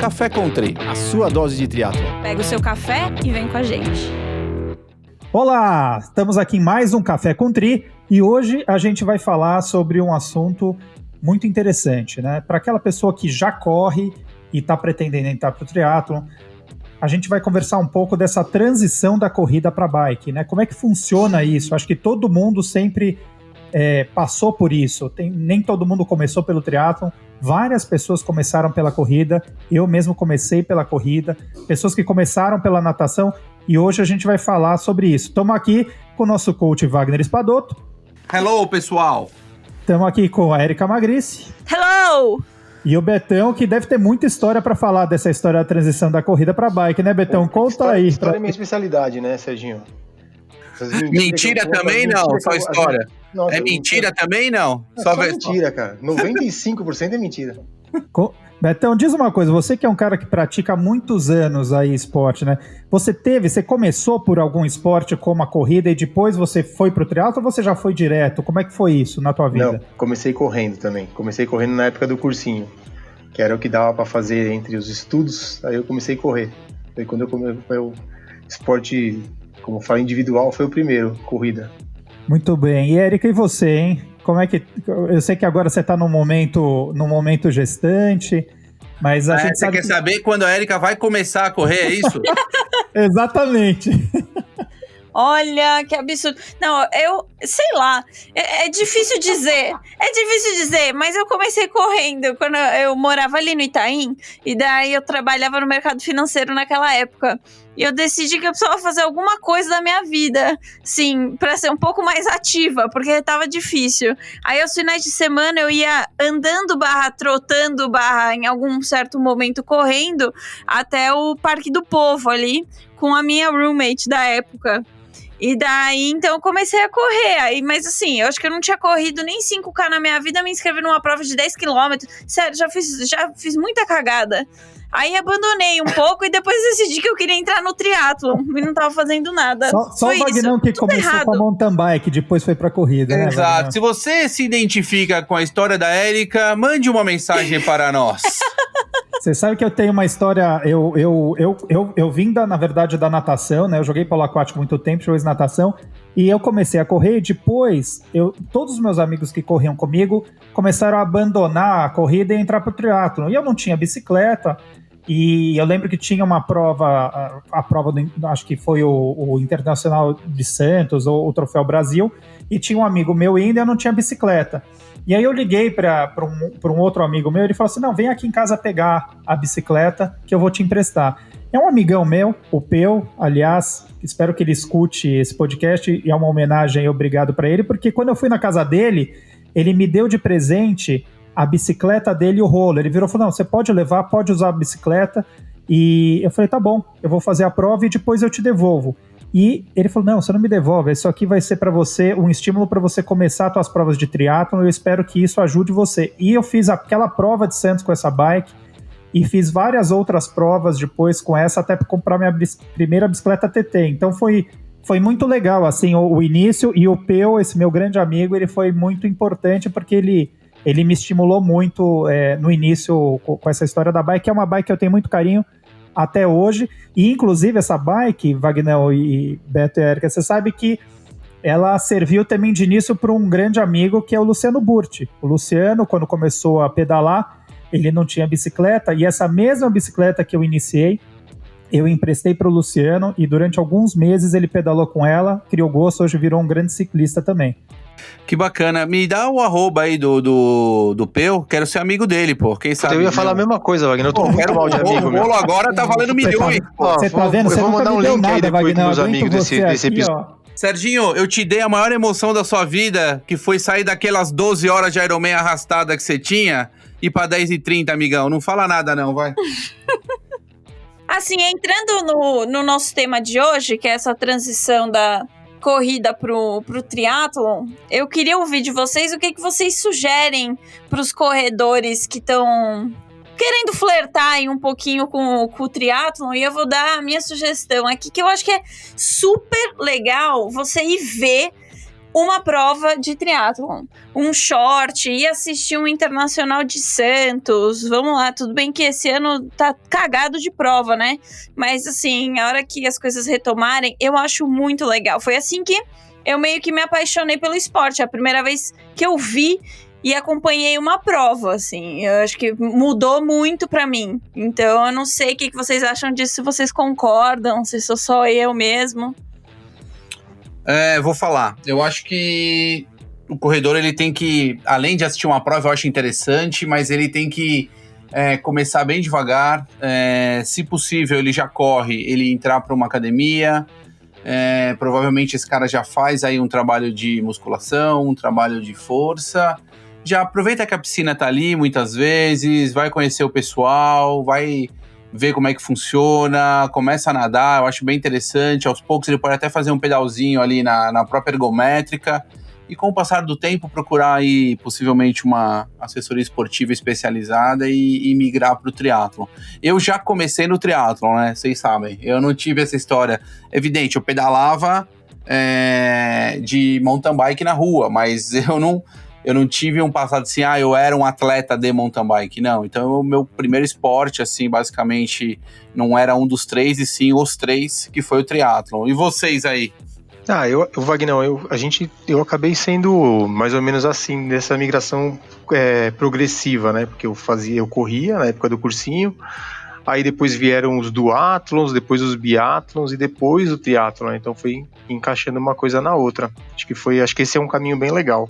Café Country, a sua dose de triatlon. Pega o seu café e vem com a gente. Olá, estamos aqui em mais um Café Country e hoje a gente vai falar sobre um assunto muito interessante, né? Para aquela pessoa que já corre e está pretendendo entrar para o triatlon, a gente vai conversar um pouco dessa transição da corrida para a bike, né? Como é que funciona isso? Acho que todo mundo sempre passou por isso. Nem todo mundo começou pelo triatlon. Várias pessoas começaram pela corrida. Eu mesmo comecei pela corrida. Pessoas que começaram pela natação. E hoje a gente vai falar sobre isso. Estamos aqui com o nosso coach Wagner Espadoto. Hello, pessoal! Estamos aqui com a Erika Magrice. Hello! E o Betão, que deve ter muita história para falar dessa história da transição da corrida para bike, né, Betão? Conta aí. História é minha especialidade, né, Serginho? Mentira também não, só história. Nossa, é mentira também não? Só mentira, cara. 95% é mentira. Betão, diz uma coisa, você que é um cara que pratica há muitos anos aí esporte, né? Você começou por algum esporte como a corrida e depois você foi pro triatlo ou você já foi direto? Como é que foi isso na tua vida? Não, comecei correndo também. Comecei correndo na época do cursinho, que era o que dava pra fazer entre os estudos, aí eu comecei a correr. Foi quando o esporte, como eu falo, individual, foi o primeiro, corrida. Muito bem. E Erika, e você, hein? Como é que... Eu sei que agora você tá num momento gestante, mas a gente sabe... Você quer saber quando a Erika vai começar a correr, é isso? Exatamente. Olha, que absurdo. Não, eu sei lá, é difícil dizer. Mas eu comecei correndo quando eu morava ali no Itaim, e daí eu trabalhava no mercado financeiro naquela época. E eu decidi que eu precisava fazer alguma coisa da minha vida, sim, pra ser um pouco mais ativa, porque tava difícil. Aí aos finais de semana eu ia andando / trotando / em algum certo momento correndo até o Parque do Povo ali, com a minha roommate da época. E daí, então, eu comecei a correr. Mas assim, eu acho que eu não tinha corrido nem 5K na minha vida, me inscrevi numa prova de 10 km. Sério, já fiz muita cagada. Aí abandonei um pouco e depois decidi que eu queria entrar no triatlon. E não tava fazendo nada. Só o Vagnão que começou com a mountain bike, depois foi pra corrida, né? Exato. Vagnão? Se você se identifica com a história da Erika, mande uma mensagem para nós. Você sabe que eu tenho uma história, eu vim na verdade da natação, né? Eu joguei polo aquático muito tempo, joguei natação, e eu comecei a correr, e depois, todos os meus amigos que corriam comigo começaram a abandonar a corrida e entrar pro triatlon. E eu não tinha bicicleta, e eu lembro que tinha uma prova, a prova acho que foi o Internacional de Santos, ou o Troféu Brasil, e tinha um amigo meu indo e eu não tinha bicicleta. E aí eu liguei para um outro amigo meu, ele falou assim, não, vem aqui em casa pegar a bicicleta que eu vou te emprestar. É um amigão meu, o Peu, aliás, espero que ele escute esse podcast, e é uma homenagem e obrigado para ele, porque quando eu fui na casa dele, ele me deu de presente a bicicleta dele e o rolo. Ele virou e falou, não, você pode levar, pode usar a bicicleta. E eu falei, tá bom, eu vou fazer a prova e depois eu te devolvo. E ele falou, não, você não me devolve, isso aqui vai ser para você um estímulo para você começar as suas provas de triatlon, eu espero que isso ajude você. E eu fiz aquela prova de Santos com essa bike e fiz várias outras provas depois com essa até para comprar minha primeira bicicleta TT. Então foi muito legal assim o início, e o Peu, esse meu grande amigo, ele foi muito importante porque ele me estimulou muito no início com essa história da bike, que é uma bike que eu tenho muito carinho até hoje, e inclusive essa bike, Wagner e Beto e Erika, você sabe que ela serviu também de início para um grande amigo que é o Luciano Burti. O Luciano, quando começou a pedalar, ele não tinha bicicleta, e essa mesma bicicleta que eu iniciei, eu emprestei para o Luciano, e durante alguns meses ele pedalou com ela, criou gosto, hoje virou um grande ciclista também. Que bacana. Me dá o arroba aí do Peu, quero ser amigo dele, pô. Quem sabe? Eu ia falar a mesma coisa, Wagner. Eu tô muito mal de amigo, o rolo agora tá valendo milhões. Você tá vendo? Você eu vou mandar um link aí depois pros meus amigos desse episódio. Serginho, eu te dei a maior emoção da sua vida, que foi sair daquelas 12 horas de Ironman arrastada que você tinha, e pra 10h30, amigão. Não fala nada não, vai. Assim, entrando no nosso tema de hoje, que é essa transição da corrida pro triatlon, eu queria ouvir de vocês o que vocês sugerem pros corredores que estão querendo flertar aí um pouquinho com o triatlon, e eu vou dar a minha sugestão aqui, que eu acho que é super legal você ir ver uma prova de triatlon, um short, ir assistir um Internacional de Santos, vamos lá, tudo bem que esse ano tá cagado de prova, né? Mas assim, a hora que as coisas retomarem, eu acho muito legal. Foi assim que eu meio que me apaixonei pelo esporte, a primeira vez que eu vi e acompanhei uma prova, assim, eu acho que mudou muito pra mim. Então eu não sei o que vocês acham disso, se vocês concordam, se sou só eu mesmo. Vou falar. Eu acho que o corredor, ele tem que, além de assistir uma prova, eu acho interessante, mas ele tem que começar bem devagar. Se possível, ele já corre, ele entrar para uma academia. Provavelmente esse cara já faz aí um trabalho de musculação, um trabalho de força. Já aproveita que a piscina tá ali muitas vezes, vai conhecer o pessoal, vai ver como é que funciona, começa a nadar, eu acho bem interessante. Aos poucos ele pode até fazer um pedalzinho ali na própria ergométrica e, com o passar do tempo, procurar aí possivelmente uma assessoria esportiva especializada e migrar para o triatlon. Eu já comecei no triatlon, né? Vocês sabem, eu não tive essa história. Evidente, eu pedalava de mountain bike na rua, mas eu não tive um passado assim, eu era um atleta de mountain bike, não. Então, o meu primeiro esporte, assim, basicamente, não era um dos três, e sim os três, que foi o triatlon. E vocês aí? Vagnão, eu acabei sendo mais ou menos assim, dessa migração progressiva, né? Porque eu corria na época do cursinho, aí depois vieram os duatlons, depois os biatlons e depois o triatlon, né? Então foi encaixando uma coisa na outra. Acho que esse é um caminho bem legal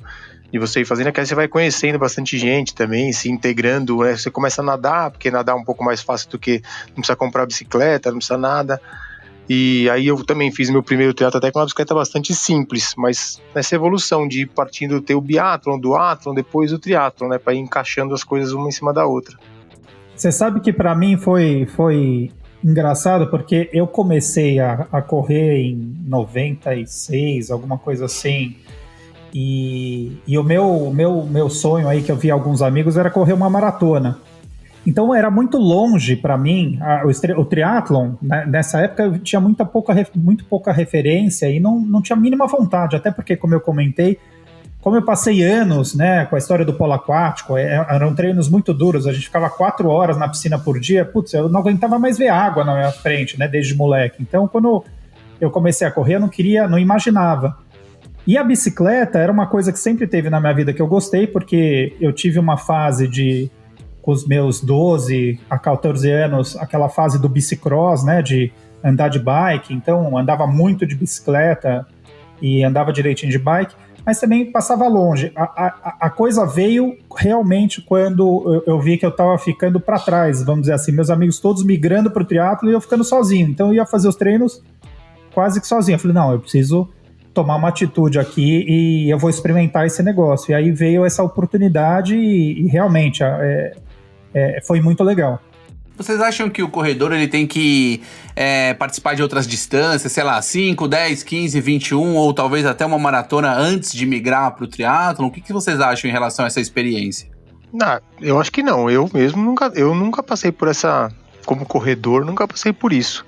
de você ir fazendo, que aí você vai conhecendo bastante gente também, se integrando, né? Você começa a nadar, porque nadar é um pouco mais fácil do que não precisa comprar bicicleta, não precisa nada. E aí eu também fiz meu primeiro triatlo até com uma bicicleta bastante simples, mas nessa evolução de ir partindo ter o biatlon, duatlon, depois o triatlon, né? Para ir encaixando as coisas uma em cima da outra. Você sabe que para mim foi engraçado, porque eu comecei a correr em 96, alguma coisa assim. E o meu sonho aí, que eu vi alguns amigos, era correr uma maratona. Então era muito longe para mim, o triatlon, né, nessa época eu tinha muito pouca referência e não tinha a mínima vontade, até porque, como eu comentei, como eu passei anos, né, com a história do polo aquático, eram treinos muito duros, a gente ficava 4 horas na piscina por dia, eu não aguentava mais ver água na minha frente, né, desde moleque. Então quando eu comecei a correr, eu não imaginava. E a bicicleta era uma coisa que sempre teve na minha vida que eu gostei, porque eu tive uma fase com os meus 12 a 14 anos, aquela fase do bicicross, né, de andar de bike, então andava muito de bicicleta e andava direitinho de bike, mas também passava longe. A coisa veio realmente quando eu vi que eu estava ficando para trás, vamos dizer assim, meus amigos todos migrando para o triatlo e eu ficando sozinho, então eu ia fazer os treinos quase que sozinho. Eu falei, não, eu preciso tomar uma atitude aqui e eu vou experimentar esse negócio. E aí veio essa oportunidade e realmente foi muito legal. Vocês acham que o corredor ele tem que participar de outras distâncias, sei lá, 5, 10, 15, 21 ou talvez até uma maratona antes de migrar para o triatlon? O que vocês acham em relação a essa experiência? Eu acho que não. Eu mesmo nunca passei por essa, como corredor, nunca passei por isso.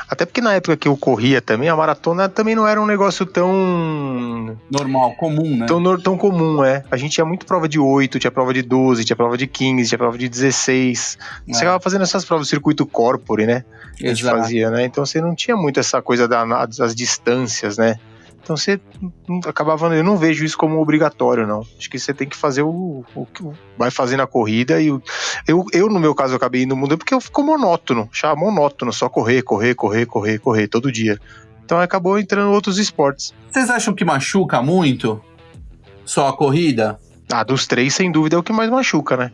Até porque na época que eu corria também, a maratona também não era um negócio tão... normal, comum, né? Tão comum, A gente tinha muito prova de 8, tinha prova de 12, tinha prova de 15, tinha prova de 16. Você acaba fazendo essas provas do circuito corpore, né? Que a gente fazia, né? Então você não tinha muito essa coisa das distâncias, né? Então você acabava... Eu não vejo isso como obrigatório, não. Acho que você tem que fazer o que vai fazer na corrida. E eu, no meu caso, eu acabei indo no mundo porque ficou monótono. Achava monótono, só correr todo dia. Então acabou entrando outros esportes. Vocês acham que machuca muito só a corrida? Dos três, sem dúvida, é o que mais machuca, né?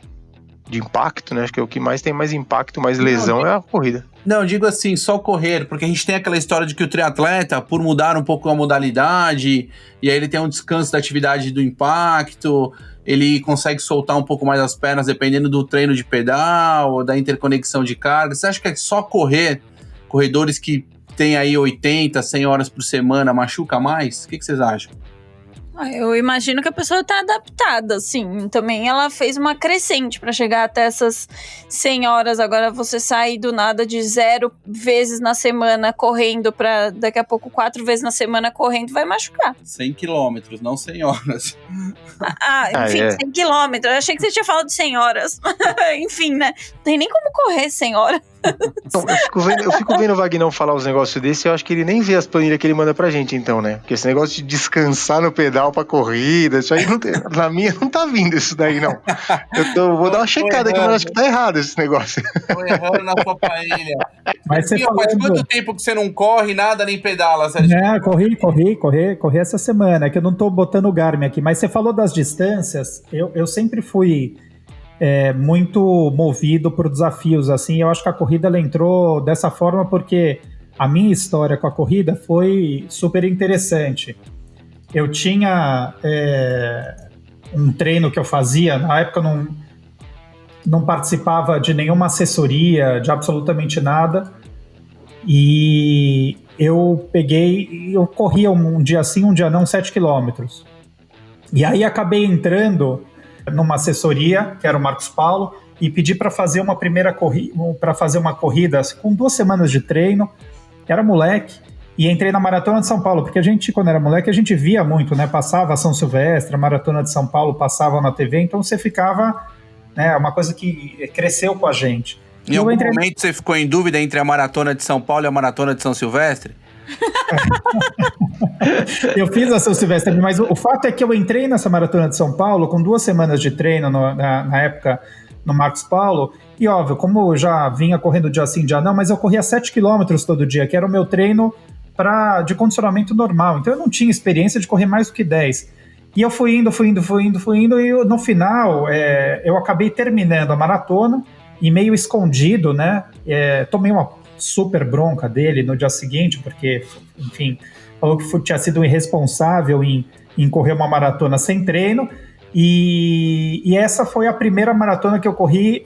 De impacto, né? Acho que é o que mais tem mais impacto, mais lesão é a corrida. Não, digo assim, só correr, porque a gente tem aquela história de que o triatleta, por mudar um pouco a modalidade, e aí ele tem um descanso da atividade do impacto, ele consegue soltar um pouco mais as pernas dependendo do treino de pedal, ou da interconexão de carga. Você acha que é só correr, corredores que têm aí 80, 100 horas por semana, machuca mais? O que vocês acham? Eu imagino que a pessoa tá adaptada, assim. Também ela fez uma crescente pra chegar até essas 100 horas. Agora você sair do nada de 0 vezes na semana correndo pra daqui a pouco 4 vezes na semana correndo vai machucar. 100 quilômetros, não 100 horas. Enfim, 100 quilômetros. Eu achei que você tinha falado de 100 horas. Enfim, né? Não tem nem como correr 100 horas. Então, eu fico vendo o Vagnão falar uns negócios desse, eu acho que ele nem vê as planilhas que ele manda pra gente, então, né? Porque esse negócio de descansar no pedal pra corrida, isso aí não tem, na minha não tá vindo isso daí, não. Vou dar uma checada aqui, mas acho que tá errado esse negócio. Tô errando na sua paella. Mas você Faz quanto tempo que você não corre, nada, nem pedala, Sérgio? Corri essa semana, é que eu não tô botando o Garmin aqui, mas você falou das distâncias, eu sempre fui muito movido por desafios, assim, eu acho que a corrida ela entrou dessa forma porque a minha história com a corrida foi super interessante. Eu tinha um treino que eu fazia, na época eu não participava de nenhuma assessoria, de absolutamente nada, e eu corria um dia sim, um dia não, 7 quilômetros. E aí acabei entrando numa assessoria, que era o Marcos Paulo, e pedi para fazer uma corrida assim, com 2 semanas de treino. Era moleque, e entrei na Maratona de São Paulo, porque a gente, quando era moleque, a gente via muito, né? Passava a São Silvestre, a Maratona de São Paulo passava na TV, então você ficava, né? Uma coisa que cresceu com a gente. Em algum momento você ficou em dúvida entre a Maratona de São Paulo e a Maratona de São Silvestre? Eu fiz a São Silvestre, mas o fato é que eu entrei nessa Maratona de São Paulo com 2 semanas de treino na época no Marcos Paulo, e óbvio, como eu já vinha correndo dia sim, dia não, mas eu corria 7 quilômetros todo dia, que era o meu treino de condicionamento normal, então eu não tinha experiência de correr mais do que 10. E eu fui indo, e no final eu acabei terminando a maratona, e meio escondido, né, tomei uma super bronca dele no dia seguinte, porque, enfim, falou que tinha sido um irresponsável em correr uma maratona sem treino, e essa foi a primeira maratona que eu corri,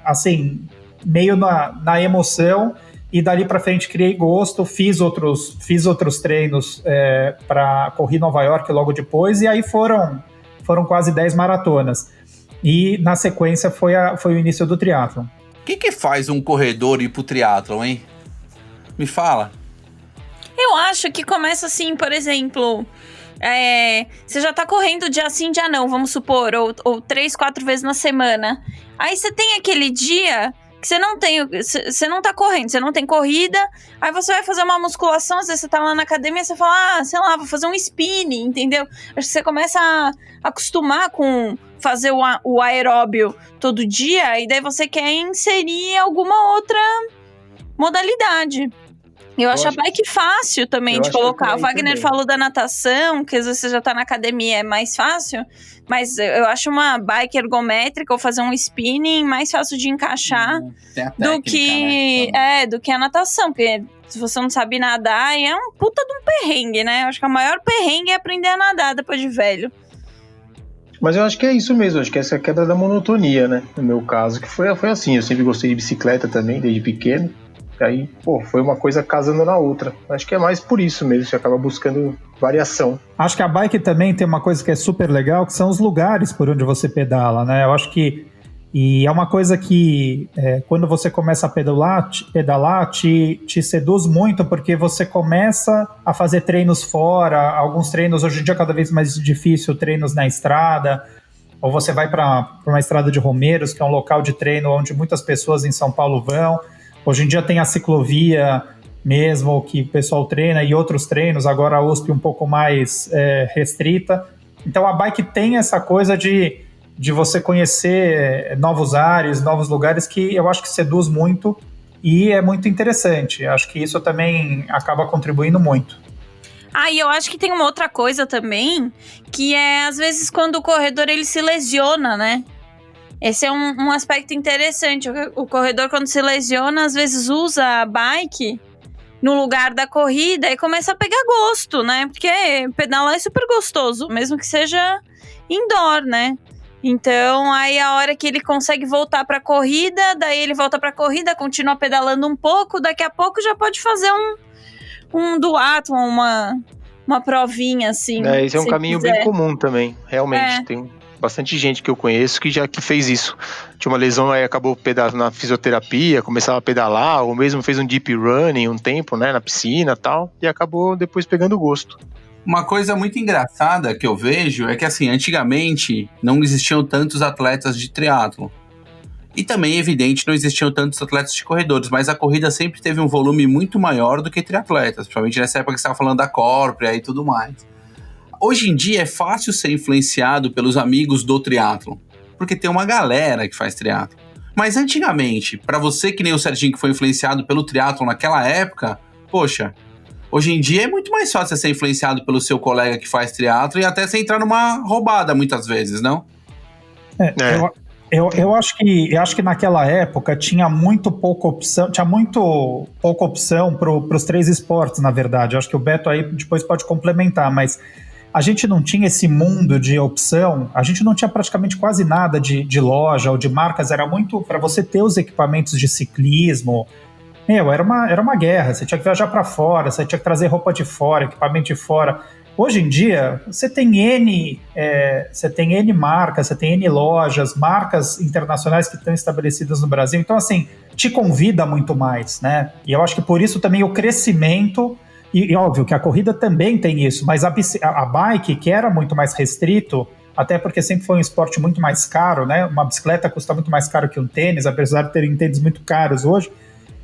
assim, meio na emoção, e dali para frente criei gosto, fiz outros treinos para correr Nova York logo depois, e aí foram quase 10 maratonas, e na sequência foi o início do triatlon. O que faz um corredor ir pro triatlon, hein? Me fala. Eu acho que começa assim, por exemplo, você já tá correndo dia sim, dia não, vamos supor, ou 3, 4 vezes na semana. Aí você tem aquele dia que você não tá correndo, você não tem corrida, aí você vai fazer uma musculação, às vezes você tá lá na academia, você fala, sei lá, vou fazer um spinning, entendeu? Acho que você começa a acostumar com fazer o aeróbio todo dia, e daí você quer inserir alguma outra modalidade. Eu acho a bike fácil também de colocar. O Wagner falou da natação, que às vezes você já tá na academia, é mais fácil, mas eu acho uma bike ergométrica ou fazer um spinning mais fácil de encaixar do que a natação, porque se você não sabe nadar, é um puta de um perrengue, né? Eu acho que o maior perrengue é aprender a nadar depois de velho. Mas eu acho que é isso mesmo, acho que essa é a queda da monotonia, né? No meu caso, que foi assim, eu sempre gostei de bicicleta também, desde pequeno. Aí, foi uma coisa casando na outra. Acho que é mais por isso mesmo, você acaba buscando variação. Acho que a bike também tem uma coisa que é super legal, que são os lugares por onde você pedala, né? Eu acho que e é uma coisa que quando você começa a pedalar te seduz muito, porque você começa a fazer treinos fora, alguns treinos, hoje em dia cada vez mais difícil, treinos na estrada, ou você vai para uma estrada de Romeiros, que é um local de treino onde muitas pessoas em São Paulo vão. Hoje em dia tem a ciclovia mesmo, que o pessoal treina, e outros treinos, agora a USP um pouco mais restrita. Então a bike tem essa coisa de você conhecer novos ares, novos lugares, que eu acho que seduz muito e é muito interessante. Acho que isso também acaba contribuindo muito. E eu acho que tem uma outra coisa também, que é às vezes quando o corredor ele se lesiona, né? Esse é um aspecto interessante. O corredor, quando se lesiona, às vezes usa a bike no lugar da corrida e começa a pegar gosto, né? Porque pedalar é super gostoso, mesmo que seja indoor, né? Então, aí a hora que ele consegue voltar pra corrida, daí ele volta pra corrida, continua pedalando um pouco, daqui a pouco já pode fazer um duatlon, uma provinha, assim. Esse é um se caminho quiser. bem comum também, realmente. Tem bastante gente que eu conheço que fez isso. Tinha uma lesão, aí acabou na fisioterapia, começava a pedalar, ou mesmo fez um deep running um tempo, né, na piscina e tal, e acabou depois pegando gosto. Uma coisa muito engraçada que eu vejo é que, assim, antigamente não existiam tantos atletas de triatlon. E também, evidente, não existiam tantos atletas de corredores, mas a corrida sempre teve um volume muito maior do que triatletas, principalmente nessa época que você estava falando da Corpria e tudo mais. Hoje em dia é fácil ser influenciado pelos amigos do triatlon, porque tem uma galera que faz triatlon. Mas antigamente, para você que nem o Serginho que foi influenciado pelo triatlon naquela época, poxa, hoje em dia é muito mais fácil ser influenciado pelo seu colega que faz triatlon e até você entrar numa roubada muitas vezes, não? Eu acho que naquela época tinha muito pouca opção para os 3 esportes, na verdade. Eu acho que o Beto aí depois pode complementar, mas a gente não tinha esse mundo de opção, a gente não tinha praticamente quase nada de loja ou de marcas, era muito para você ter os equipamentos de ciclismo. Era uma guerra, você tinha que viajar para fora, você tinha que trazer roupa de fora, equipamento de fora. Hoje em dia, você tem N marcas, você tem N lojas, marcas internacionais que estão estabelecidas no Brasil. Então, assim, te convida muito mais, né? E eu acho que por isso também o crescimento, e óbvio que a corrida também tem isso, mas a bike, que era muito mais restrito, até porque sempre foi um esporte muito mais caro, né? Uma bicicleta custa muito mais caro que um tênis, apesar de terem tênis muito caros hoje.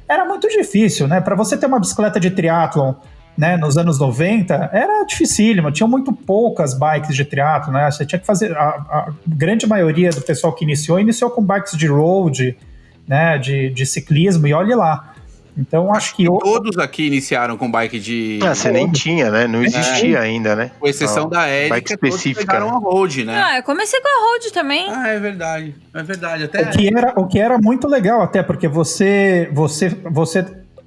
Era muito difícil, né? Para você ter uma bicicleta de triatlon, né, nos anos 90, era dificílimo, tinham muito poucas bikes de triatlon, né? Você tinha que fazer, a grande maioria do pessoal que iniciou com bikes de road, né, de ciclismo, e olhe lá. Então, acho que todos aqui iniciaram com bike de... Você nem tinha, né? Não existia ainda, né? Com exceção da Érica, bike específica, todos pegaram a road, né? Eu comecei com a road também. É verdade. Até o que era muito legal, até porque você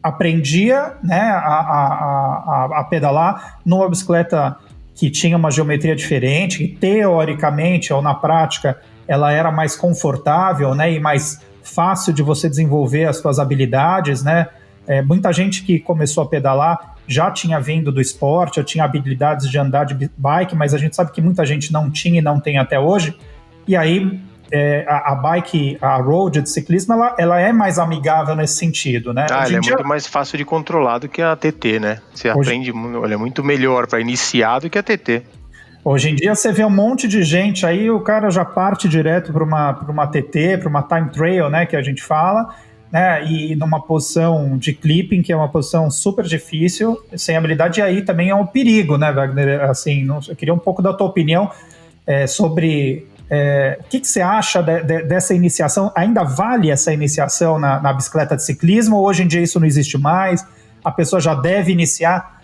aprendia, né, a pedalar numa bicicleta que tinha uma geometria diferente, que teoricamente ou na prática ela era mais confortável, né, e mais fácil de você desenvolver as suas habilidades, né? Muita gente que começou a pedalar já tinha vindo do esporte, já tinha habilidades de andar de bike, mas a gente sabe que muita gente não tinha e não tem até hoje. E aí a bike, a road de ciclismo, ela é mais amigável nesse sentido, né? Ela é muito mais fácil de controlar do que a TT, né? Você aprende, ela é muito melhor para iniciar do que a TT. Hoje em dia você vê um monte de gente aí, o cara já parte direto para uma TT, para uma time trial, né, que a gente fala, né, e numa posição de clipping, que é uma posição super difícil, sem habilidade, e aí também é um perigo, né, Wagner? Assim, eu queria um pouco da tua opinião sobre o que você acha dessa iniciação. Ainda vale essa iniciação na bicicleta de ciclismo, ou hoje em dia isso não existe mais? A pessoa já deve iniciar?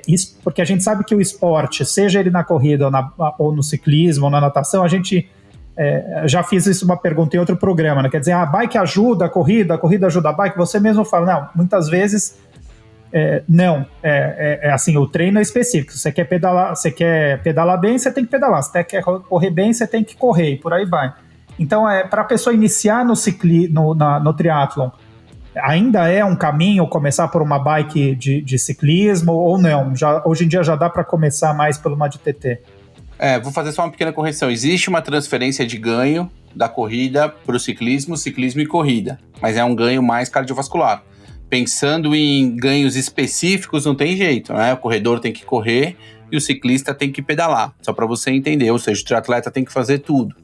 Isso, porque a gente sabe que o esporte, seja ele na corrida ou no ciclismo ou na natação, a gente já fiz isso uma pergunta em outro programa, né? Quer dizer, a bike ajuda a corrida ajuda a bike. Você mesmo fala, não, muitas vezes não, assim, o treino é específico. Você quer pedalar bem, você tem que pedalar. Você quer correr bem, você tem que correr, e por aí vai. Então, para a pessoa iniciar no triatlon, ainda é um caminho começar por uma bike de ciclismo ou não? Hoje em dia já dá para começar mais por uma de TT? Vou fazer só uma pequena correção. Existe uma transferência de ganho da corrida para o ciclismo e corrida, mas é um ganho mais cardiovascular. Pensando em ganhos específicos, não tem jeito, né? O corredor tem que correr e o ciclista tem que pedalar, só para você entender, ou seja, o triatleta tem que fazer tudo.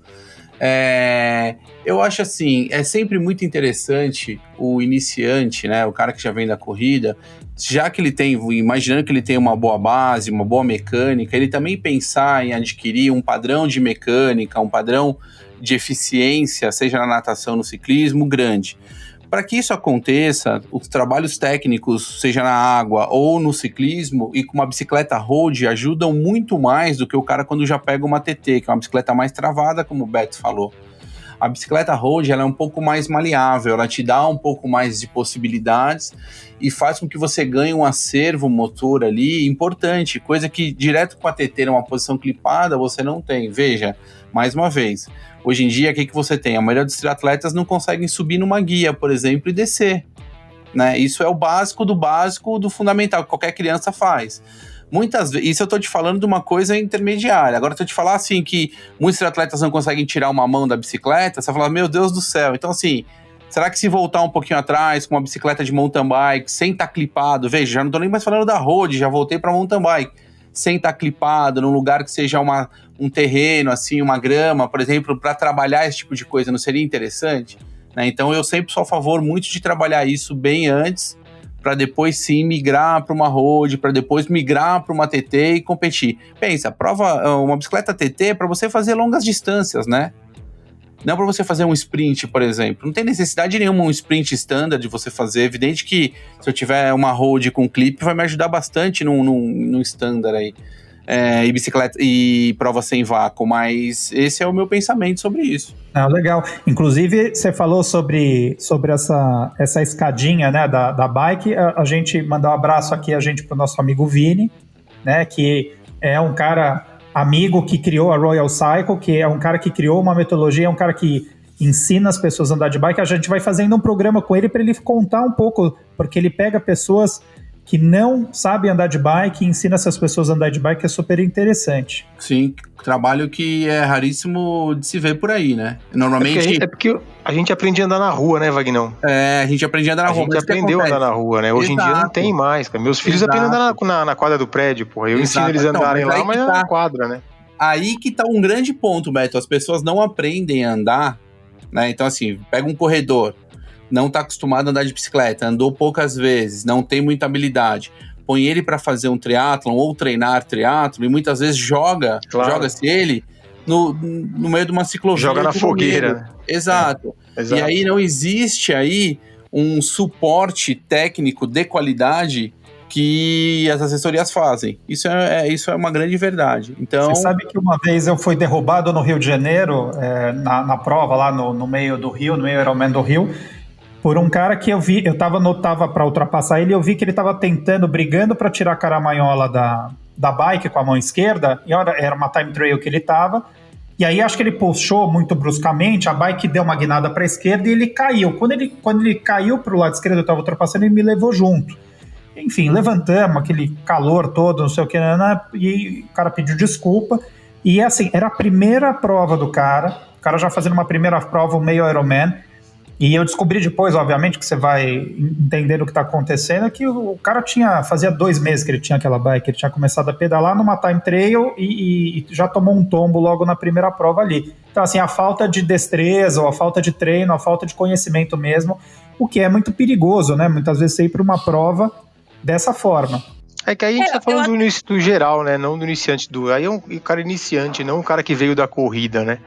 Eu acho assim, é sempre muito interessante o iniciante, né, o cara que já vem da corrida, já que ele tem, imaginando que ele tem uma boa base, uma boa mecânica, ele também pensar em adquirir um padrão de mecânica, um padrão de eficiência, seja na natação, no ciclismo, grande. Para que isso aconteça, os trabalhos técnicos, seja na água ou no ciclismo, e com uma bicicleta road, ajudam muito mais do que o cara quando já pega uma TT, que é uma bicicleta mais travada, como o Beto falou. A bicicleta road, ela é um pouco mais maleável, ela te dá um pouco mais de possibilidades e faz com que você ganhe um acervo motor ali importante, coisa que direto com a TT, numa posição clipada, você não tem. Veja, mais uma vez, hoje em dia, o que você tem? A maioria dos triatletas não conseguem subir numa guia, por exemplo, e descer, né? Isso é o básico do fundamental, que qualquer criança faz. muitas vezes, isso eu tô te falando de uma coisa intermediária. Agora, se eu te falar assim que muitos atletas não conseguem tirar uma mão da bicicleta, você vai falar, meu Deus do céu. Então, assim, será que se voltar um pouquinho atrás com uma bicicleta de mountain bike, sem estar clipado, veja, já não tô nem mais falando da road, já voltei pra mountain bike, sem estar clipado, num lugar que seja um terreno, assim, uma grama, por exemplo, para trabalhar esse tipo de coisa, não seria interessante? Né? Então, eu sempre sou a favor muito de trabalhar isso bem antes, para depois sim migrar para uma road, para depois migrar para uma TT e competir. Pensa, uma bicicleta TT é para você fazer longas distâncias, né? Não para você fazer um sprint, por exemplo. Não tem necessidade nenhuma um sprint standard de você fazer. Evidente que se eu tiver uma road com clipe vai me ajudar bastante num standard aí. E bicicleta e prova sem vácuo, mas esse é o meu pensamento sobre isso. Legal. Inclusive, você falou sobre essa escadinha, né, da bike. A gente mandar um abraço aqui pro nosso amigo Vini, né, que é um cara amigo que criou a Royal Cycle, que é um cara que criou uma metodologia, é um cara que ensina as pessoas a andar de bike. A gente vai fazendo um programa com ele para ele contar um pouco, porque ele pega pessoas que não sabem andar de bike e ensina essas pessoas a andar de bike, que é super interessante. Sim, trabalho que é raríssimo de se ver por aí, né? Normalmente... É porque a gente aprende a andar na rua, né, Vagnão? A gente aprende a andar na rua. A gente aprendeu a andar na rua, né? Hoje em dia não tem mais, cara. Meus filhos aprendem a andar na quadra do prédio, porra. Eu ensino eles a andarem lá, mas na quadra, né? Aí que tá um grande ponto, Beto. As pessoas não aprendem a andar, né? Então, assim, pega um corredor, não está acostumado a andar de bicicleta, andou poucas vezes, não tem muita habilidade, põe ele para fazer um triatlon ou treinar triatlon e muitas vezes joga-se ele no meio de uma ciclovia. Joga na fogueira. Exato. E aí não existe aí um suporte técnico de qualidade que as assessorias fazem. Isso é uma grande verdade. Então, você sabe que uma vez eu fui derrubado no Rio de Janeiro, na prova lá no meio do Rio, no meio Ironman do Rio, por um cara que eu vi, eu tava para ultrapassar ele, eu vi que ele tava brigando para tirar a caramanhola da bike com a mão esquerda, e era uma time trail que ele tava, e aí acho que ele puxou muito bruscamente, a bike deu uma guinada para a esquerda e ele caiu. Quando ele caiu pro lado esquerdo, eu tava ultrapassando, ele me levou junto. Enfim, levantamos, aquele calor todo, não sei o que, e o cara pediu desculpa, e assim, era a primeira prova do cara, o cara já fazendo uma primeira prova, um meio Ironman. E eu descobri depois, obviamente, que você vai entender o que está acontecendo, é que o cara fazia 2 meses que ele tinha aquela bike, ele tinha começado a pedalar numa time trail e já tomou um tombo logo na primeira prova ali. Então, assim, a falta de destreza, ou a falta de treino, a falta de conhecimento mesmo, o que é muito perigoso, né? Muitas vezes você ir para uma prova dessa forma. É que aí a gente tá falando do geral, né? Não do iniciante. Aí é um cara iniciante, não um cara que veio da corrida, né?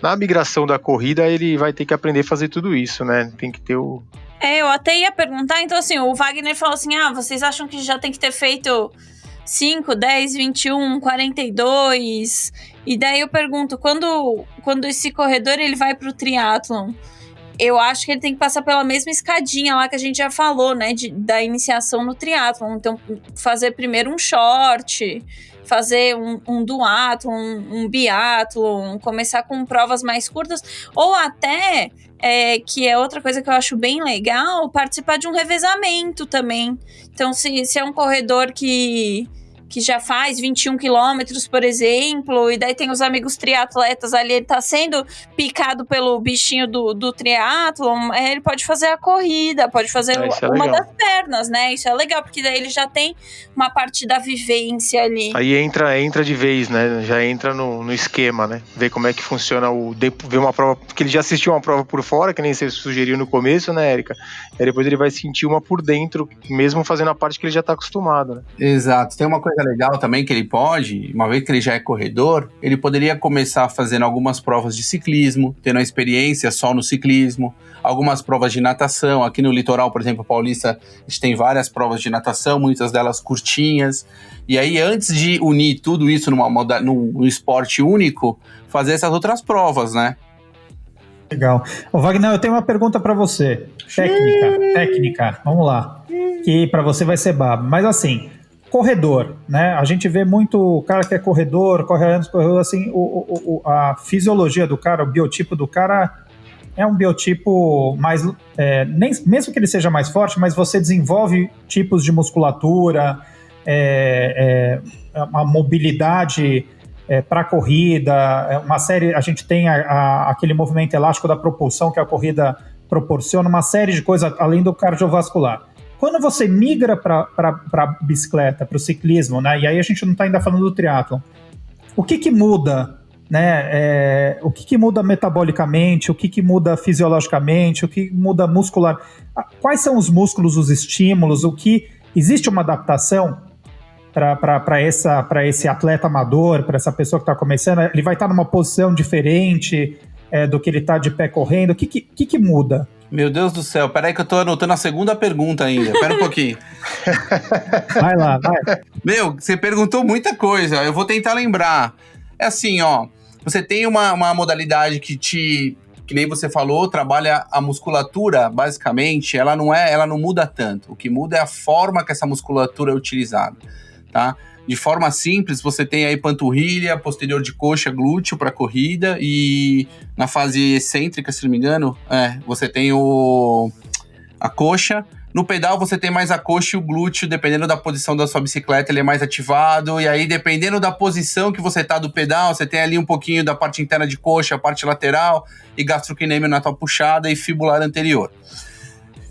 Na migração da corrida, ele vai ter que aprender a fazer tudo isso, né? Tem que ter o... eu até ia perguntar, então assim, o Wagner falou assim, vocês acham que já tem que ter feito 5, 10, 21, 42? E daí eu pergunto, quando esse corredor ele vai pro triatlon, eu acho que ele tem que passar pela mesma escadinha lá que a gente já falou, né? Da iniciação no triatlon. Então, fazer primeiro um short, fazer um duatlon, um biatlon, começar com provas mais curtas, ou até, que é outra coisa que eu acho bem legal, participar de um revezamento também. Então, se é um corredor que já faz 21 quilômetros, por exemplo, e daí tem os amigos triatletas ali, ele tá sendo picado pelo bichinho do triatlon, ele pode fazer a corrida, pode fazer uma das pernas, né? Isso é legal, porque daí ele já tem uma parte da vivência ali. Aí entra de vez, né? Já entra no esquema, né? Ver como é que funciona ver uma prova, porque ele já assistiu uma prova por fora, que nem você sugeriu no começo, né, Érica? Aí depois ele vai sentir uma por dentro, mesmo fazendo a parte que ele já tá acostumado, né? Exato. Tem uma coisa legal também que ele pode, uma vez que ele já é corredor, ele poderia começar fazendo algumas provas de ciclismo, tendo a experiência só no ciclismo, algumas provas de natação. Aqui no litoral, por exemplo, paulista, a gente tem várias provas de natação, muitas delas curtinhas. E aí, antes de unir tudo isso num esporte único, fazer essas outras provas, né? Legal. Ô, Wagner, eu tenho uma pergunta para você. Técnica, vamos lá. Que para você vai ser babo. Mas assim, corredor, né? A gente vê muito o cara que é corredor, corre anos, assim, a fisiologia do cara, o biotipo do cara é um biotipo mais... mesmo que ele seja mais forte, mas você desenvolve tipos de musculatura, uma mobilidade para a corrida, uma série, a gente tem aquele movimento elástico da propulsão que a corrida proporciona, uma série de coisas além do cardiovascular. Quando você migra para a bicicleta, para o ciclismo, né, e aí a gente não está ainda falando do triatlon, o que muda? Né, o que muda metabolicamente, o que muda fisiologicamente, o que muda muscular? Quais são os músculos, os estímulos, existe uma adaptação para esse atleta amador, para essa pessoa que está começando? Ele vai estar numa posição diferente do que ele está de pé correndo? O que muda? Meu Deus do céu, peraí que eu tô anotando a segunda pergunta ainda, pera um pouquinho. Vai lá, vai. Meu, você perguntou muita coisa, eu vou tentar lembrar. É assim, ó, você tem uma modalidade que nem você falou, trabalha a musculatura, basicamente, ela não muda tanto. O que muda é a forma que essa musculatura é utilizada, tá? De forma simples, você tem aí panturrilha, posterior de coxa, glúteo para corrida, e na fase excêntrica, se não me engano, você tem a coxa. No pedal você tem mais a coxa e o glúteo, dependendo da posição da sua bicicleta, ele é mais ativado, e aí dependendo da posição que você tá do pedal, você tem ali um pouquinho da parte interna de coxa, a parte lateral, e gastrocnêmio na tua puxada e fibular anterior.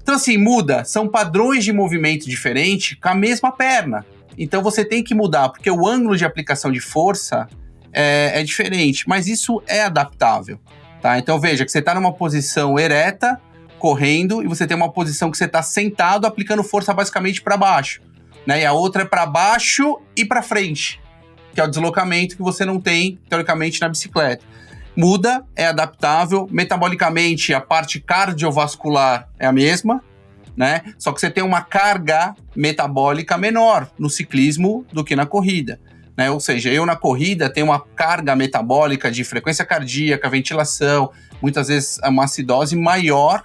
Então assim, muda, são padrões de movimento diferentes com a mesma perna. Então você tem que mudar, porque o ângulo de aplicação de força é diferente, mas isso é adaptável, tá? Então veja que você tá numa posição ereta, correndo, e você tem uma posição que você está sentado, aplicando força basicamente para baixo, né? E a outra é para baixo e para frente, que é o deslocamento que você não tem, teoricamente, na bicicleta. Muda, é adaptável, metabolicamente a parte cardiovascular é a mesma, né? Só que você tem uma carga metabólica menor no ciclismo do que na corrida, né? Ou seja, eu na corrida tenho uma carga metabólica de frequência cardíaca, ventilação, muitas vezes uma acidose maior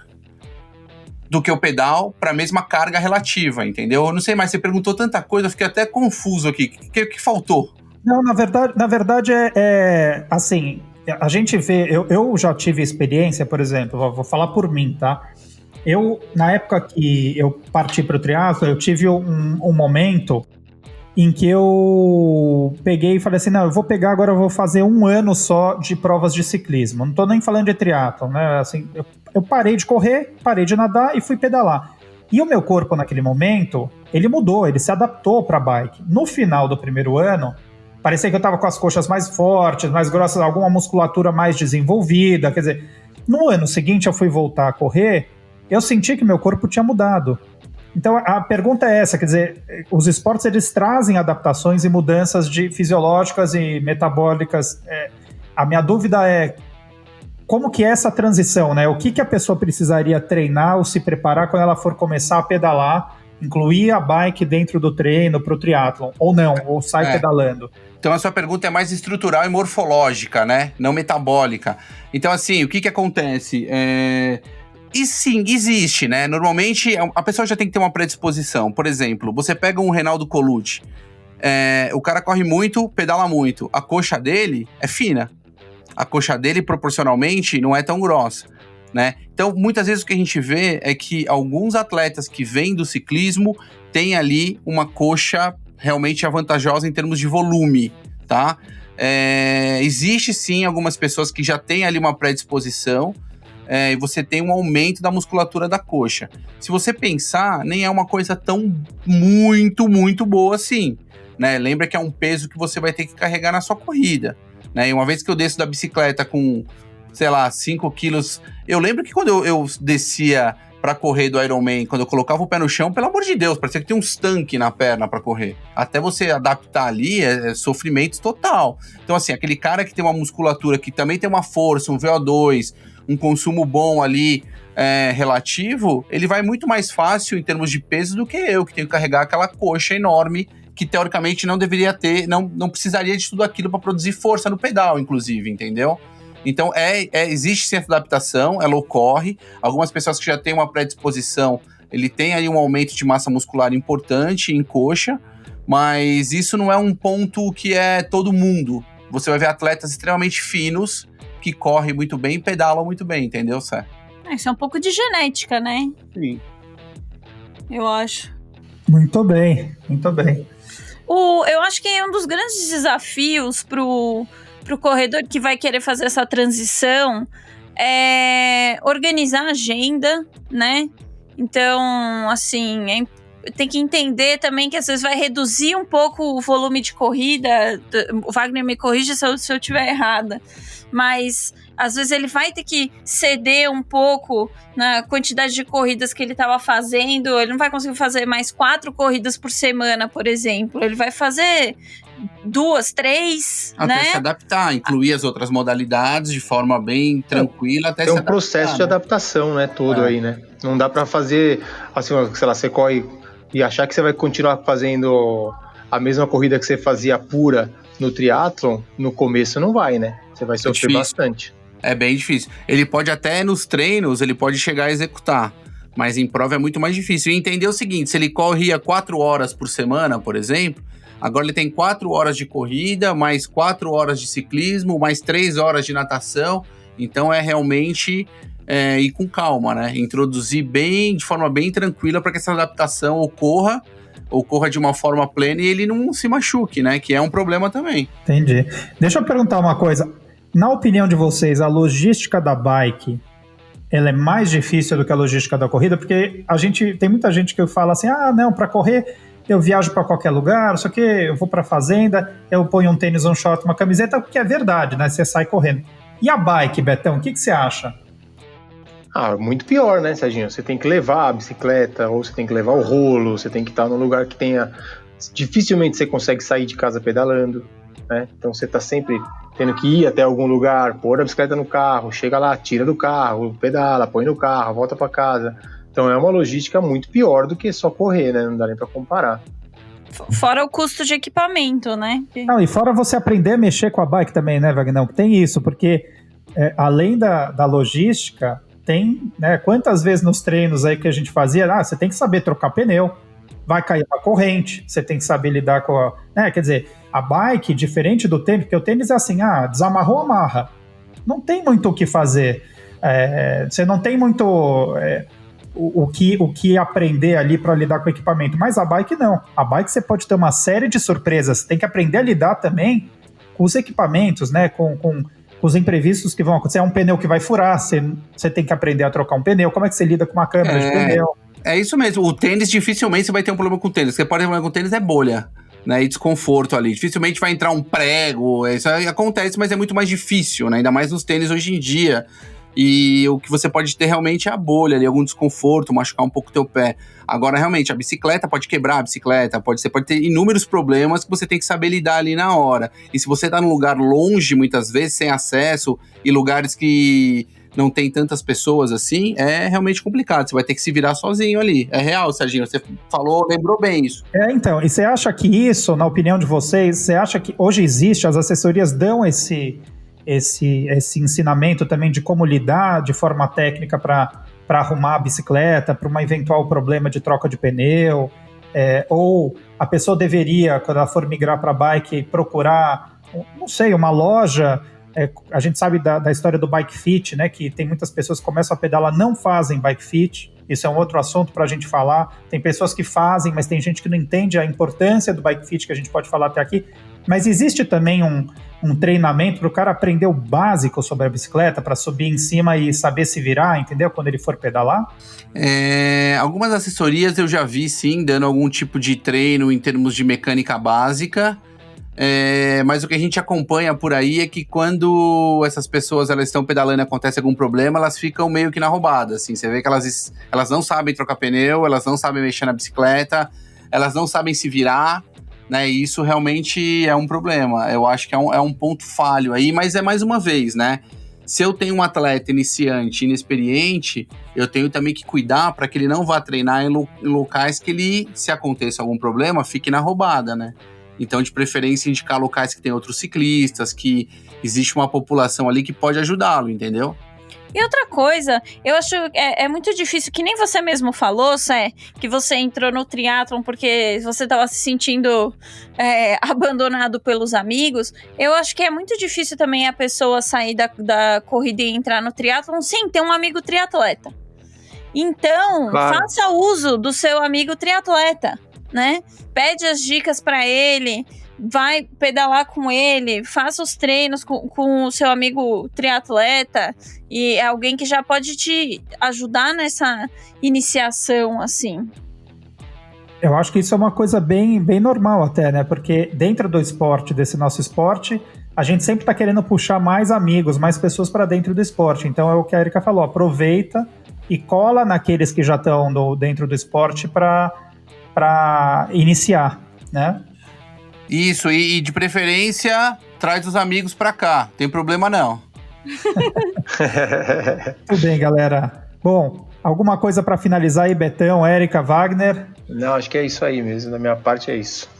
do que o pedal para a mesma carga relativa, entendeu? Eu não sei mais, você perguntou tanta coisa, eu fiquei até confuso aqui. O que faltou? Não, na verdade assim, a gente vê, eu já tive experiência, por exemplo, vou falar por mim, tá? Na época que eu parti para o triatlo, eu tive um momento em que eu peguei e falei assim, não, eu vou pegar agora, eu vou fazer 1 ano só de provas de ciclismo. Não estou nem falando de triatlon, né? Assim, eu parei de correr, parei de nadar e fui pedalar. E o meu corpo naquele momento, ele mudou, ele se adaptou para a bike. No final do primeiro ano, parecia que eu estava com as coxas mais fortes, mais grossas, alguma musculatura mais desenvolvida. Quer dizer, no ano seguinte eu fui voltar a correr, eu senti que meu corpo tinha mudado. Então a pergunta é essa, quer dizer, os esportes eles trazem adaptações e mudanças fisiológicas e metabólicas. A minha dúvida é como que é essa transição, né? O que a pessoa precisaria treinar ou se preparar quando ela for começar a pedalar, incluir a bike dentro do treino para o triatlon, ou não, ou sai pedalando? Então a sua pergunta é mais estrutural e morfológica, né? Não metabólica. Então assim, o que acontece? E sim, existe, né? Normalmente a pessoa já tem que ter uma predisposição. Por exemplo, você pega um Reinaldo Colucci, o cara corre muito, pedala muito. A coxa dele é fina. A coxa dele, proporcionalmente, não é tão grossa, né? Então, muitas vezes o que a gente vê é que alguns atletas que vêm do ciclismo têm ali uma coxa realmente avantajosa em termos de volume, tá? Existe, sim, algumas pessoas que já têm ali uma predisposição, e você tem um aumento da musculatura da coxa. Se você pensar, nem é uma coisa tão muito, muito boa assim, né? Lembra que é um peso que você vai ter que carregar na sua corrida, né? E uma vez que eu desço da bicicleta com, sei lá, 5 quilos... Eu lembro que quando eu descia pra correr do Ironman, quando eu colocava o pé no chão, pelo amor de Deus, parecia que tem uns tanques na perna pra correr. Até você adaptar ali, é sofrimento total. Então, assim, aquele cara que tem uma musculatura, que também tem uma força, um VO2, um consumo bom ali, relativo, ele vai muito mais fácil em termos de peso do que eu, que tenho que carregar aquela coxa enorme, que teoricamente não deveria ter, não precisaria de tudo aquilo para produzir força no pedal, inclusive, entendeu? Então, existe sim essa adaptação, ela ocorre. Algumas pessoas que já têm uma predisposição, ele tem aí um aumento de massa muscular importante em coxa, mas isso não é um ponto que é todo mundo. Você vai ver atletas extremamente finos, que correm muito bem e pedalam muito bem, entendeu, Sé? Isso é um pouco de genética, né? Sim. Eu acho. Muito bem, muito bem. Eu acho que um dos grandes desafios pro corredor que vai querer fazer essa transição é organizar a agenda, né? Então, assim, tem que entender também que às vezes vai reduzir um pouco o volume de corrida. O Wagner me corrige se eu estiver errada, mas às vezes ele vai ter que ceder um pouco na quantidade de corridas que ele estava fazendo. Ele não vai conseguir fazer mais 4 corridas por semana, por exemplo. Ele vai fazer 2, 3, até né? se adaptar, incluir as outras modalidades de forma bem tranquila. Até Tem se um processo de adaptação, né, todo aí, né? Não dá pra fazer, assim, sei lá, você corre e achar que você vai continuar fazendo a mesma corrida que você fazia pura no triatlon, no começo não vai, né? Você vai sofrer bastante. É bem difícil. Ele pode até nos treinos, ele pode chegar a executar, mas em prova é muito mais difícil. E entender o seguinte, se ele corria 4 horas por semana, por exemplo, agora ele tem 4 horas de corrida, mais 4 horas de ciclismo, mais 3 horas de natação. Então é realmente ir com calma, né? Introduzir de forma bem tranquila para que essa adaptação ocorra de uma forma plena e ele não se machuque, né? Que é um problema também. Entendi. Deixa eu perguntar uma coisa. Na opinião de vocês, a logística da bike, ela é mais difícil do que a logística da corrida? Porque tem muita gente que fala assim, não, para correr eu viajo para qualquer lugar, só que eu vou para fazenda, eu ponho um tênis, um short, uma camiseta, que é verdade, né? Você sai correndo. E a bike, Betão, o que você acha? Muito pior, né, Serginho? Você tem que levar a bicicleta, ou você tem que levar o rolo, você tem que estar num lugar que tenha... Dificilmente você consegue sair de casa pedalando, né? Então você está sempre tendo que ir até algum lugar, pôr a bicicleta no carro, chega lá, tira do carro, pedala, põe no carro, volta para casa. Então é uma logística muito pior do que só correr, né? Não dá nem para comparar. Fora o custo de equipamento, né? E fora você aprender a mexer com a bike também, né, Wagner? Tem isso, porque além da logística, tem, né, quantas vezes nos treinos aí que a gente fazia, você tem que saber trocar pneu, vai cair uma corrente, você tem que saber lidar com a... quer dizer, a bike, diferente do tênis, porque o tênis é assim, desamarrou, amarra. Não tem muito o que fazer. Você não tem muito o que aprender ali para lidar com o equipamento. Mas a bike não. A bike você pode ter uma série de surpresas. Você tem que aprender a lidar também com os equipamentos, né? Com os imprevistos que vão acontecer. É um pneu que vai furar, você tem que aprender a trocar um pneu. Como é que você lida com uma câmera de pneu? É isso mesmo. O tênis, dificilmente você vai ter um problema com o tênis. O que pode ter problema com o tênis é bolha, né? E desconforto ali. Dificilmente vai entrar um prego. Isso acontece, mas é muito mais difícil, né? Ainda mais nos tênis hoje em dia. E o que você pode ter realmente é a bolha ali, algum desconforto, machucar um pouco o teu pé. Agora, realmente, a bicicleta pode quebrar a bicicleta, você pode ter inúmeros problemas que você tem que saber lidar ali na hora. E se você tá num lugar longe, muitas vezes, sem acesso, e lugares que não tem tantas pessoas assim, é realmente complicado. Você vai ter que se virar sozinho ali. É real, Serginho, você falou, lembrou bem isso. Então, e você acha que isso, na opinião de vocês, você acha que hoje existe, as assessorias dão esse ensinamento também de como lidar de forma técnica para arrumar a bicicleta, para um eventual problema de troca de pneu, ou a pessoa deveria, quando ela for migrar para a bike, procurar, não sei, uma loja. A gente sabe da história do bike fit, né, que tem muitas pessoas que começam a pedalar, não fazem bike fit. Isso é um outro assunto para a gente falar. Tem pessoas que fazem, mas tem gente que não entende a importância do bike fit, que a gente pode falar até aqui. Mas existe também um treinamento para o cara aprender o básico sobre a bicicleta, para subir em cima e saber se virar, entendeu? Quando ele for pedalar? Algumas assessorias eu já vi, sim, dando algum tipo de treino em termos de mecânica básica. Mas o que a gente acompanha por aí é que quando essas pessoas elas estão pedalando e acontece algum problema, elas ficam meio que na roubada, assim. Você vê que elas não sabem trocar pneu, elas não sabem mexer na bicicleta, elas não sabem se virar, né? E isso realmente é um problema. Eu acho que é um ponto falho aí, mas é mais uma vez, né? Se eu tenho um atleta iniciante, inexperiente, eu tenho também que cuidar para que ele não vá treinar em locais que ele, se aconteça algum problema, fique na roubada, né? Então, de preferência, indicar locais que tem outros ciclistas, que existe uma população ali que pode ajudá-lo, entendeu? E outra coisa, eu acho é muito difícil, que nem você mesmo falou, Sé, que você entrou no triatlon porque você estava se sentindo abandonado pelos amigos. Eu acho que é muito difícil também a pessoa sair da corrida e entrar no triatlon sem ter um amigo triatleta. Então, Faça uso do seu amigo triatleta. né? Pede as dicas para ele, vai pedalar com ele, faça os treinos com o seu amigo triatleta e é alguém que já pode te ajudar nessa iniciação, assim. Eu acho que isso é uma coisa bem normal até, né? Porque dentro do esporte, desse nosso esporte, a gente sempre está querendo puxar mais amigos, mais pessoas para dentro do esporte. Então é o que a Erika falou, aproveita e cola naqueles que já estão dentro do esporte para iniciar, né? Isso, e de preferência, traz os amigos para cá, tem problema não. Tudo bem, galera. Bom, alguma coisa para finalizar aí, Betão, Erika, Wagner? Não, acho que é isso aí mesmo. Da minha parte é isso.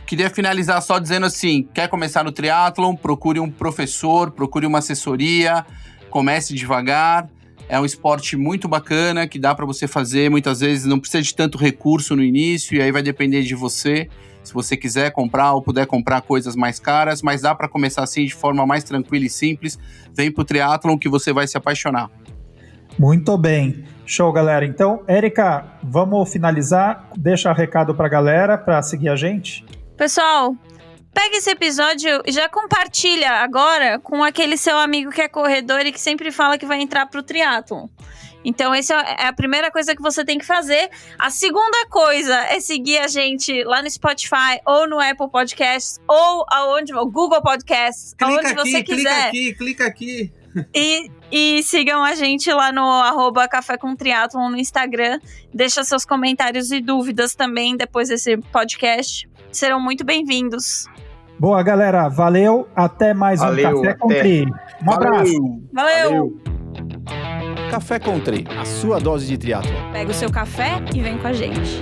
Queria finalizar só dizendo assim, quer começar no triatlon, procure um professor, procure uma assessoria, comece devagar. É um esporte muito bacana que dá para você fazer, muitas vezes não precisa de tanto recurso no início e aí vai depender de você, se você quiser comprar ou puder comprar coisas mais caras, mas dá para começar assim de forma mais tranquila e simples. Vem pro triatlon que você vai se apaixonar. Muito bem. Show, galera. Então, Erika, vamos finalizar. Deixa um recado pra galera para seguir a gente. Pessoal, pega esse episódio e já compartilha agora com aquele seu amigo que é corredor e que sempre fala que vai entrar pro triatlon. Então, essa é a primeira coisa que você tem que fazer. A segunda coisa é seguir a gente lá no Spotify, ou no Apple Podcasts, ou o Google Podcasts, aonde você quiser. Clica aqui. E sigam a gente lá no @Café com Triatlon no Instagram. Deixa seus comentários e dúvidas também depois desse podcast. Serão muito bem-vindos. Boa, galera. Valeu. Até mais um Café com Tri. Um abraço. Valeu! Café com Tri, a sua dose de triatlon. Pega o seu café e vem com a gente.